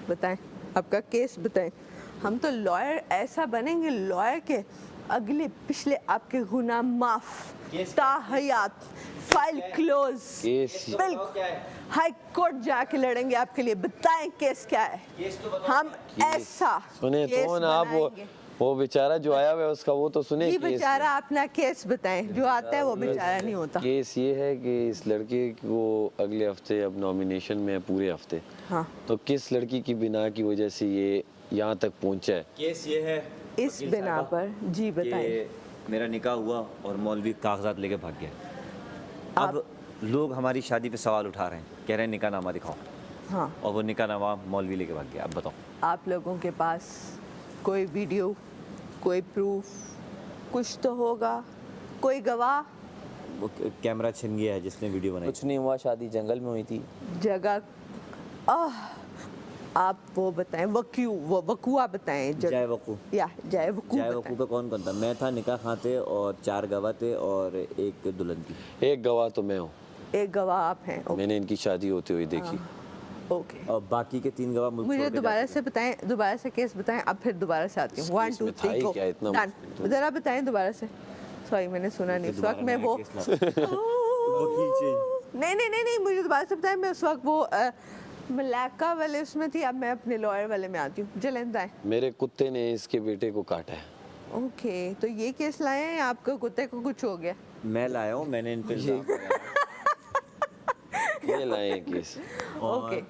बताएं, आपका केस बताएं। हम तो लॉयर ऐसा बनेंगे, लॉयर के अगले पिछले आपके गुनाह माफ, ताहयात, फाइल क्लोज, बिल्कुल हाई कोर्ट जाके लड़ेंगे आपके लिए। बताएं केस क्या है, हम ऐसा सुने केस तो ना आप बनाएंगे। वो बेचारा जो आया हुआ है उसका वो तो सुने। ये केस बेचारा अपना केस बताएं, जो आता है वो बेचारा नहीं होता। केस ये है कि इस लड़के को अगले हफ्ते अब नॉमिनेशन में है पूरे हफ्ते। हाँ, तो किस लड़की की बिना की वजह से ये यहाँ तक पहुँचा है। केस ये है इस बिना पर जी बताएं। कि मेरा निकाह हुआ और मौलवी कागजात लेके भाग गया। अब लोग हमारी शादी पे सवाल उठा रहे हैं, कह रहे हैं निकाहनामा दिखाओ। हाँ, और वो निकाहनामा मौलवी लेके भाग गया। अब बताओ, आप लोगों के पास कोई वीडियो, कोई प्रूफ कुछ तो होगा, कोई गवाह? वो कैमरा छिन गया है जिसने वीडियो बनाई। कुछ नहीं हुआ, शादी जंगल में हुई थी। जगह आप वो बताएं, वकुआ बताएं। जय वकू। जय वकू जय वकू पे कौन कौन था? मैं था, निकाह खां थे और 4 गवाह थे और एक दुल्हन थी। एक गवाह तो मैं हूँ, एक गवाह आप हैं। मैंने इनकी शादी होते हुए देखी। ओके, और बाकी के 3 गवाह मुल्क मुझे छोड़ के दोबारा जाते से बताएं, दोबारा से केस बताएं, अब फिर दोबारा से आती हूँ। 1 2 3 क्या इतना डन। जरा बताएं दोबारा से। सॉरी मैंने सुना नहीं उस वक्त। मैं वो वकील चेंज। नहीं, मुझे दोबारा से बताएं। मैं उस वक्त वो मलाका वाले उसमें थी, अब मैं अपने लॉयर वाले में आती हूँ। जलन दाएं। मेरे कुत्ते ने इसके बेटे को काटा है। ओके, तो ये केस लाए हैं, आपके कुत्ते को कुछ हो गया? मैं लाया हूँ, मैंने इन पे इल्जाम लगाया। ये लाए हैं केस। ओके,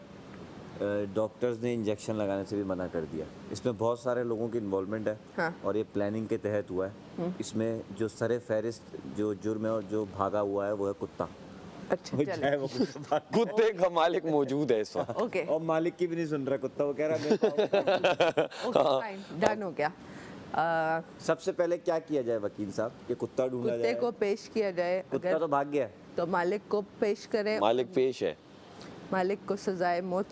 डॉक्टर्स ने इंजेक्शन लगाने से भी मना कर दिया। इसमें बहुत सारे लोगों की इन्वॉल्वमेंट है। हाँ। और ये प्लानिंग के तहत हुआ है। इसमें जो सरे फहरिस्त जो जुर्म है और जो भागा हुआ है वो है कुत्ता। अच्छा चलो। चाहे वो कुत्ता भाग- कुत्ते का मालिक मौजूद है इस वक्त। ओके और मालिक की भी नहीं सुन रहा कुत्ता, वो कह रहा है मैं ओके फाइन, डन हो गया। सबसे पहले क्या किया जाए वकील साहब कि कुत्ता ढूंढा कुत्ते जाए? को पेश किया जाए, कुत्ता अगर तो भाग गया। तो मालिक को पेश करें। मालिक पेश है। मालिक को सजाए मौत।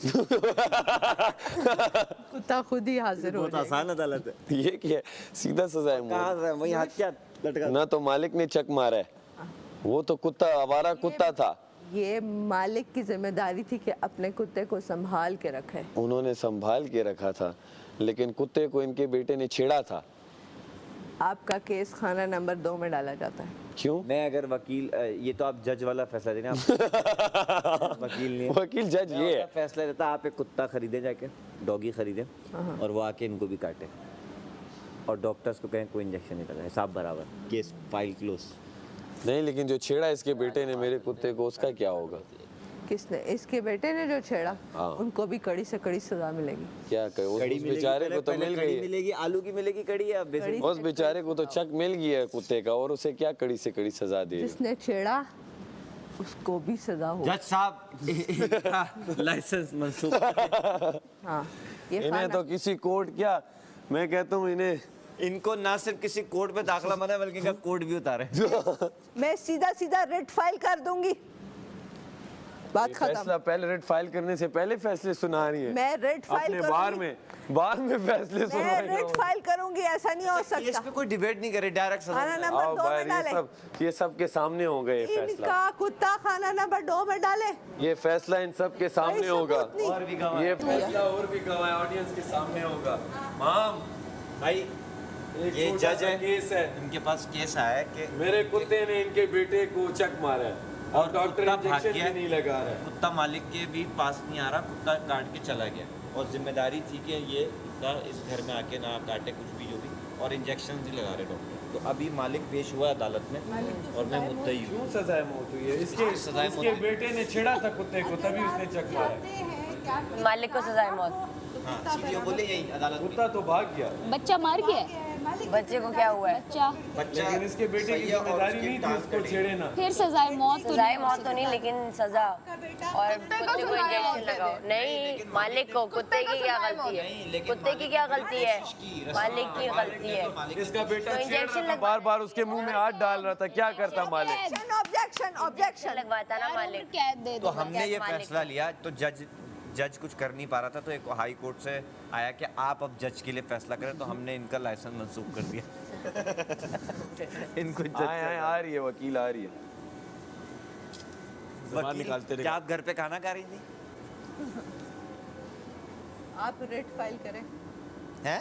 कुत्ता खुद ही हाजिर हो बहुत जाए। आसान अदालत है। ये क्या है? सीधा सजा है कहाँ से वही हाथ क्या लटका? ना तो मालिक ने चक मारा है, वो तो कुत्ता आवारा कुत्ता था। ये मालिक की जिम्मेदारी थी कि अपने कुत्ते को संभाल के रखे। उन्होंने संभाल के रखा था, लेकिन कुत्ते को इनके बेटे ने छेड़ा था। आपका केस खाना नंबर 2 में डाला जाता है। क्यों? मैं अगर वकील, ये तो आप जज वाला फैसला देना आप। वकील ने वकील जज ये है। फैसला देता, आप एक कुत्ता खरीदे जाके, डॉगी खरीदे और वो आके इनको भी काटे और डॉक्टर्स को कहें कोई इंजेक्शन नहीं लगाए, हिसाब बराबर, केस फाइल क्लोज। नहीं, लेकिन जो छेड़ा इसके बेटे ने मेरे कुत्ते को, उसका क्या होगा? किसने? इसके बेटे ने जो छेड़ा, हाँ। उनको भी कड़ी से कड़ी सजा मिलेगी। क्या करे? उस बेचारे को तो मिल गई है। मिलेगी, आलू की मिलेगी कड़ी है। अब बेसिक उस बेचारे को तो चक मिल गया है कुत्ते का, और उसे क्या कड़ी से कड़ी सजा दे रही हो? जिसने छेड़ा उसको भी सजा हो। जज साहब लाइसेंस मंसूख। हाँ, ये इन्हें खाना तो किसी कोर्ट, क्या मैं कहता हूँ, इन्हें इनको ना सिर्फ किसी कोर्ट में दाखिला मना है बल्कि इनका कोर्ट भी उतारे। मैं सीधा सीधा रिट फाइल कर दूंगी। बात खत्म। फैसला पहले रेड फाइल करने से पहले फैसले सुना रही है। मैं रेड फाइल अपने करूंगी। बार में फैसले मैं सुनाएगा रेट वो। फाइल करूंगी, ऐसा नहीं हो इस सकता। पे कोई डिबेट नहीं करे, डायरेक्ट सजा। खाना नंबर आओ 2 भाई, में डाले। ये सब के सामने होगा ये फैसला। इनका कुत्ता खाना नंबर 2 में डाले। ये फैसला इन सब के सामने कोई होगा। सबूत नहीं। और भी गवाह ये फैसला और भी गवाह ऑडियंस के सामने होगा। माम, भाई ये छोटा जज सा है, केस है। इनके पास केस आया है कि मेरे कुत्ते ने इनके बेटे को चक मारा है और डॉक्टर कुत्ता भाग इंजेक्शन गया। भी नहीं लगा रहा है। कुत्ता मालिक के भी पास नहीं आ रहा, कुत्ता काट के चला गया और जिम्मेदारी थी कि ये कुत्ता इस घर में आके ना काटे कुछ भी जो भी, और इंजेक्शन भी लगा रहे डॉक्टर। तो अभी मालिक पेश हुआ अदालत में और मैं मुद्दई हूँ। क्यों सजाए मौत हुई है? इसके बेटे ने छेड़ा था कुत्ते को, तभी उसने चक मारा। मालिक को सजाए मौत। हाँ, सीधे बोले यही अदालत में। कुत्ता तो भाग गया, बच्चा मार गया। बच्चे को क्या हुआ है? बच्चा बच्चा लेकिन इसके बेटे की सैया और जिम्मेदारी उसकी नहीं थी टांग उसको कटी। छेड़े ना। फिर सजाए मौत तो सजाए नहीं हो मौत तो नहीं, लेकिन सजा और कुत्ते को इंजेक्शन लगाओ। नहीं, मालिक को, कुत्ते की क्या गलती है? कुत्ते की क्या गलती है? मालिक की गलती है। इसका बेटा तो छेड़ इंजेक्शन रहा था, बार बार उसके मुंह में हाथ डाल रहा था, क्या करता मालिक? ऑब्जेक्शन। लगवाता ना मालिक। कैद दे तो दो। हमने ये मालिक। फैसला लिया, तो जज कुछ कर नहीं पा रहा था, तो एक हाई कोर्ट से आया कि आप अब जज के लिए फैसला करें, तो हमने इनका लाइसेंस मंसूख कर दिया। इनको आए आ रही है, वकील आ रही है। जबान निकालते क्या आप घर पे खाना खा रही थी? आप रेट फाइल करें। है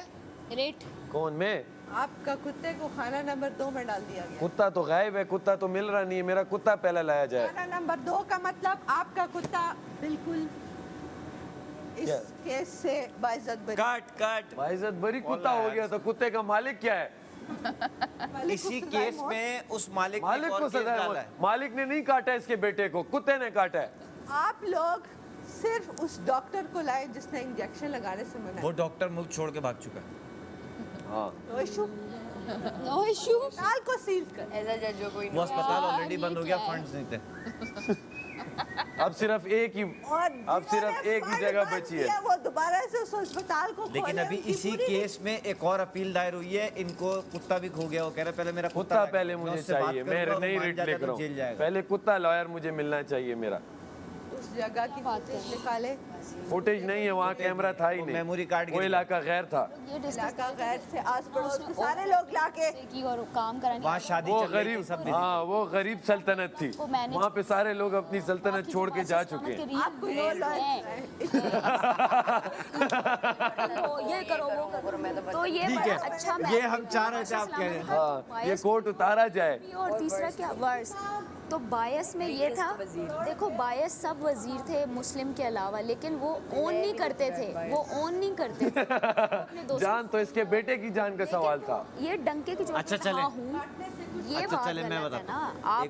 रेट कौन मैं? आपका कुत्ते को खाना नंबर 2 में डाल दिया गया। कुत्ता तो गायब है, कुत्ता तो मिल रहा नहीं है, मेरा कुत्ता पहले लाया जाए। खाना नंबर 2 का मतलब आपका कुत्ता बिल्कुल इस क्या? केस से बाइज्जत बरी। काट बाइज्जत बरी कुत्ता हो गया तो कुत्ते का मालिक क्या है? मालिक इसी को सजाए केस मौत। में उस मालिक ने मालिक और को केस सजा डाला है। मालिक ने नहीं काटा इसके बेटे को, कुत्ते ने काटा है। आप लोग सिर्फ उस डॉक्टर को लाए जिसने इंजेक्शन लगाने से मना वो डॉक्टर मुल्क छोड़ के भाग चुका है। हाँ नो इशू। No issue. अस्पताल को सील कर। ऐसा जज जो कोई वो अस्पताल यार, ऑलरेडी ये बंद हो गया, क्या है? फंड्स नहीं थे। अब सिर्फ एक ही अब सिर्फ एक ही जगह बची है। वो दोबारा से उस अस्पताल को लेकिन खोले, अभी उनकी इसी पूरी- केस में एक और अपील दायर हुई है। इनको कुत्ता भी खो गया। वो कह रहे पहले मेरा कुत्ता लाएगा। पहले मैं मुझे उससे बात चाहिए, मैं करूंगा, नहीं वो मान रिट जाता लिख तो रहा जेल हूँ। जाएगा। पहले कुत्ता लॉयर मुझे मिलना चाहिए मेरा। उस जगह की फुटेज निकाले। फुटेज नहीं है, वहाँ कैमरा था ही वो नहीं, मेमोरी कार्ड वो गिर इलाका गैर था। ये डिस्कस इलाका गैर से आस पड़ोस के सारे लोग लाके की और काम कराने वहाँ शादी वो चल रही थी, गरीब, सब हाँ वो गरीब सल्तनत थी। वो मैंने- वहाँ पे सारे लोग अपनी सल्तनत छोड़ के जा चुके हैं। आपको नो लॉयर तो ये करो वो करो तो ये ठीक बड़ा है। अच्छा ये हम चाह रहे थे आप कह रहे हैं। हाँ ये कोर्ट उतारा जाए। और तीसरा क्या वर्स तो बायस में ये था। देखो बायस सब वजीर थे मुस्लिम के अलावा, लेकिन वो ओन नहीं करते थे, वो ओन नहीं करते थे अपने दोस्तों। जान तो इसके बेटे की जान का सवाल था। ये डंके की जो अच्छा, चलें। हूँ ये अच्छा, बात चलें, मैं गलत है बताता ना। आप